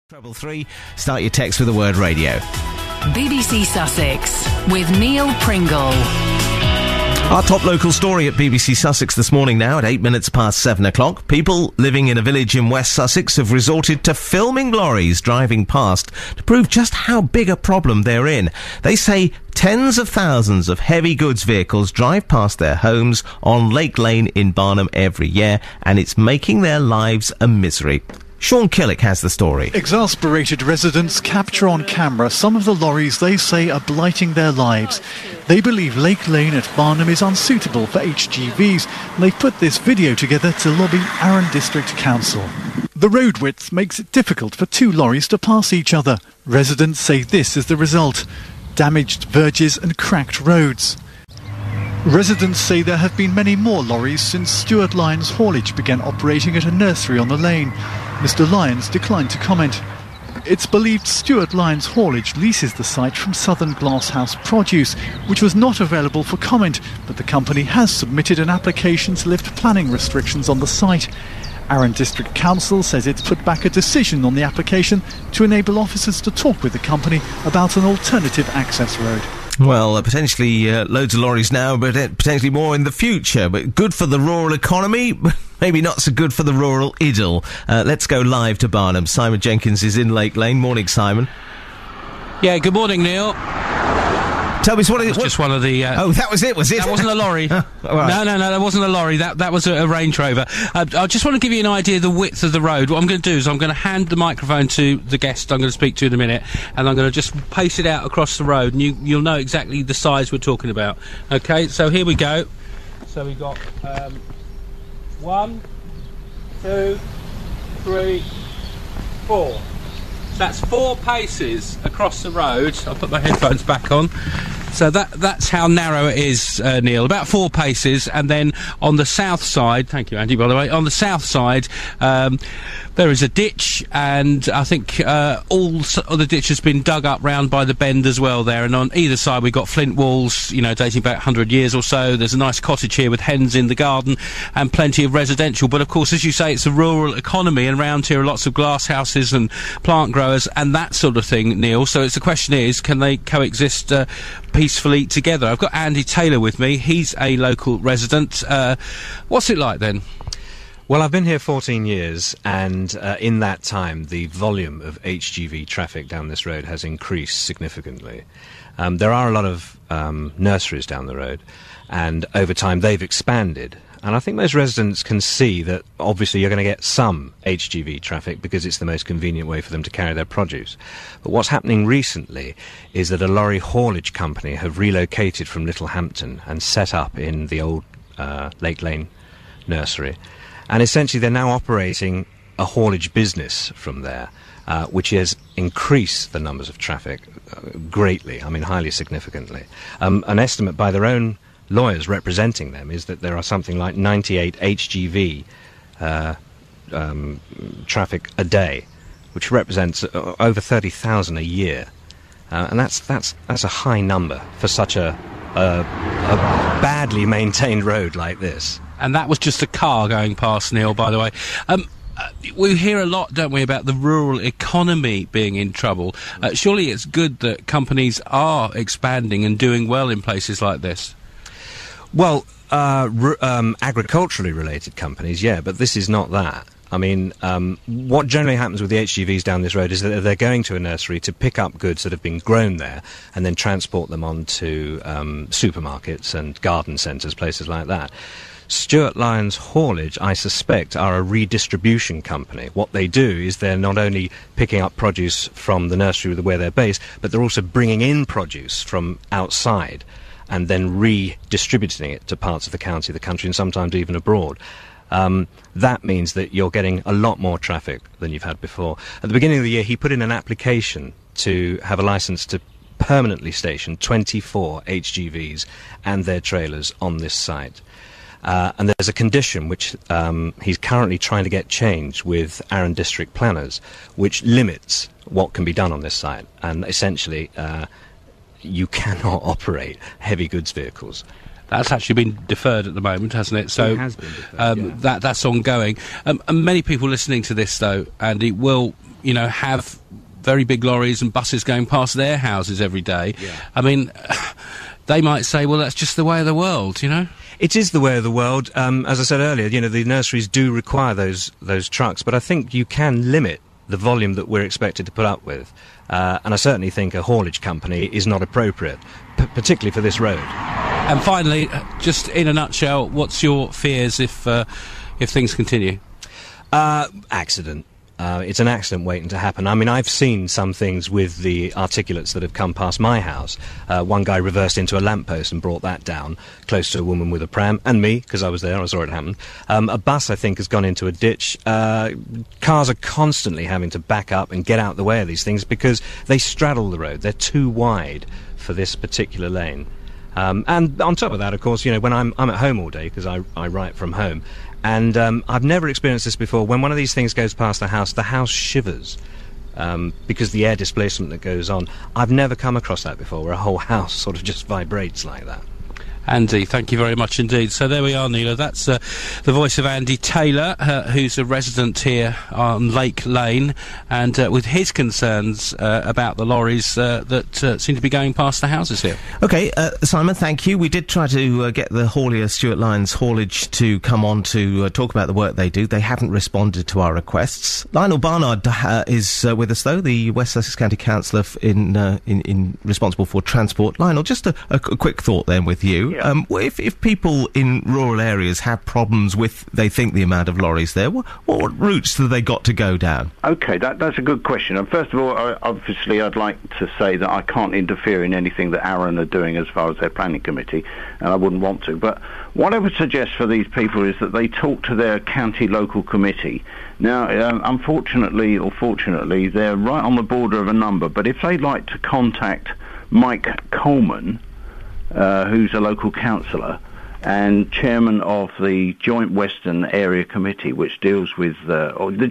Treble 3, start your text with the word radio. BBC Sussex with Neil Pringle. Our top local story at BBC Sussex this morning now at 8 minutes past 7 o'clock. People living in a village in West Sussex have resorted to filming lorries driving past to prove just how big a problem they're in. They say tens of thousands of heavy goods vehicles drive past their homes on Lake Lane in Barnham every year, and it's making their lives a misery. Sean Killick has the story. Exasperated residents capture on camera some of the lorries they say are blighting their lives. They believe Lake Lane at Barnham is unsuitable for HGVs, and they've put this video together to lobby Arran District Council. The road width makes it difficult for two lorries to pass each other. Residents say this is the result: damaged verges and cracked roads. Residents say there have been many more lorries since Stuart Lyons Haulage began operating at a nursery on the lane. Mr. Lyons declined to comment. It's believed Stuart Lyons Haulage leases the site from Southern Glasshouse Produce, which was not available for comment, but the company has submitted an application to lift planning restrictions on the site. Arran District Council says it's put back a decision on the application to enable officers to talk with the company about an alternative access road. Well, potentially loads of lorries now, but potentially more in the future. But good for the rural economy, maybe not so good for the rural idyll. Let's go live to Barnham. Simon Jenkins is in Lake Lane. Morning, Simon. Yeah, good morning, Neil. Tell me, what is it? Just one of the... oh, that was it, was it? That wasn't a lorry. Right. No, that wasn't a lorry. That was a Range Rover. I just want to give you an idea of the width of the road. What I'm going to do is I'm going to hand the microphone to the guest I'm going to speak to in a minute, and I'm going to just pace it out across the road, and you'll know exactly the size we're talking about. Okay, so here we go. So we've got 1, 2, 3, 4. That's 4 paces across the road. I'll put my headphones back on. So that's how narrow it is, Neil. About 4 paces, and then on the south side, thank you, Andy, by the way, on the south side, there is a ditch, and I think all the ditch has been dug up round by the bend as well there, and on either side we've got flint walls, you know, dating back 100 years or so. There's a nice cottage here with hens in the garden and plenty of residential, but of course, as you say, it's a rural economy, and around here are lots of glass houses and plant growers and that sort of thing, Neil. So the question is, can they coexist peacefully together? I've got Andy Taylor with me. He's a local resident. What's it like then? Well, I've been here 14 years, and in that time, the volume of HGV traffic down this road has increased significantly. There are a lot of nurseries down the road, and over time they've expanded. And I think most residents can see that obviously you're going to get some HGV traffic because it's the most convenient way for them to carry their produce. But what's happening recently is that a lorry haulage company have relocated from Littlehampton and set up in the old Lake Lane nursery. And essentially they're now operating a haulage business from there, which has increased the numbers of traffic greatly, I mean highly significantly. An estimate by their own lawyers representing them is that there are something like 98 HGV traffic a day, which represents over 30,000 a year. And that's a high number for such a badly maintained road like this. And that was just a car going past, Neil, by the way. We hear a lot, don't we, about the rural economy being in trouble. Surely it's good that companies are expanding and doing well in places like this. Well, agriculturally related companies, yeah, but this is not that. I mean, what generally happens with the HGVs down this road is that they're going to a nursery to pick up goods that have been grown there and then transport them on to supermarkets and garden centres, places like that. Stuart Lyons Haulage, I suspect, are a redistribution company. What they do is they're not only picking up produce from the nursery where they're based, but they're also bringing in produce from outside and then redistributing it to parts of the county, the country, and sometimes even abroad. That means that you're getting a lot more traffic than you've had before. At the beginning of the year, he put in an application to have a licence to permanently station 24 HGVs and their trailers on this site. And there's a condition which he's currently trying to get changed with Arran District planners, which limits what can be done on this site. And essentially, you cannot operate heavy goods vehicles. That's actually been deferred at the moment, hasn't it? So it has been deferred, yeah. that's ongoing. And many people listening to this, though, Andy, will have very big lorries and buses going past their houses every day. Yeah. I mean, they might say, well, that's just the way of the world, It is the way of the world. As I said earlier, the nurseries do require those trucks, but I think you can limit the volume that we're expected to put up with. And I certainly think a haulage company is not appropriate, particularly for this road. And finally, just in a nutshell, what's your fears if things continue? Accident. It's an accident waiting to happen. I mean, I've seen some things with the articulates that have come past my house. One guy reversed into a lamppost and brought that down, close to a woman with a pram, and me, because I was there, I saw it happen. A bus, I think, has gone into a ditch. Cars are constantly having to back up and get out the way of these things because they straddle the road. They're too wide for this particular lane. And on top of that, of course, when I'm at home all day, because I write from home, and I've never experienced this before. When one of these things goes past the house shivers because the air displacement that goes on. I've never come across that before, where a whole house sort of just vibrates like that. Andy, thank you very much indeed. So there we are, Neela. That's the voice of Andy Taylor, who's a resident here on Lake Lane, and with his concerns about the lorries that seem to be going past the houses here. OK, Simon, thank you. We did try to get the haulier Stuart Lyons Haulage to come on to talk about the work they do. They haven't responded to our requests. Lionel Barnard is with us, though, the West Sussex County Councillor in responsible for transport. Lionel, just a quick thought then with you. Yeah. If people in rural areas have problems with, they think, the amount of lorries there, what routes have they got to go down? OK, that's a good question. And first of all, obviously, I'd like to say that I can't interfere in anything that Arran are doing as far as their planning committee, and I wouldn't want to. But what I would suggest for these people is that they talk to their county local committee. Now, unfortunately or fortunately, they're right on the border of a number, but if they'd like to contact Mike Coleman, who's a local councillor and chairman of the Joint Western Area Committee, which deals with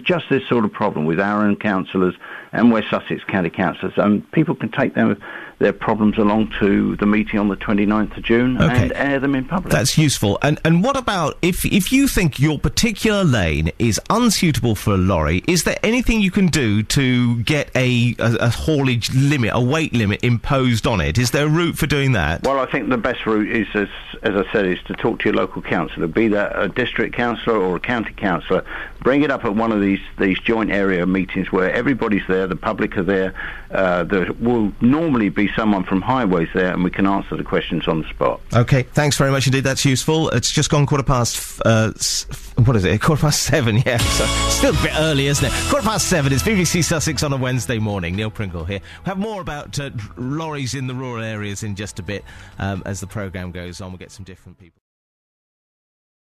just this sort of problem with Arran councillors and West Sussex County councillors, and people can take their problems along to the meeting on the 29th of June and air them in public. That's useful. And what about if you think your particular lane is unsuitable for a lorry, is there anything you can do to get a haulage limit, a weight limit imposed on it? Is there a route for doing that? Well, I think the best route is, as I said, is to talk to your local councillor, be that a district councillor or a county councillor. Bring it up at one of these joint area meetings where everybody's there, the public are there. There will normally be someone from Highways there, and we can answer the questions on the spot. OK, thanks very much indeed. That's useful. It's just gone 7:15, yeah. So still a bit early, isn't it? 7:15, it's BBC Sussex on a Wednesday morning. Neil Pringle here. We'll have more about lorries in the rural areas in just a bit as the programme goes on. We'll get some different people.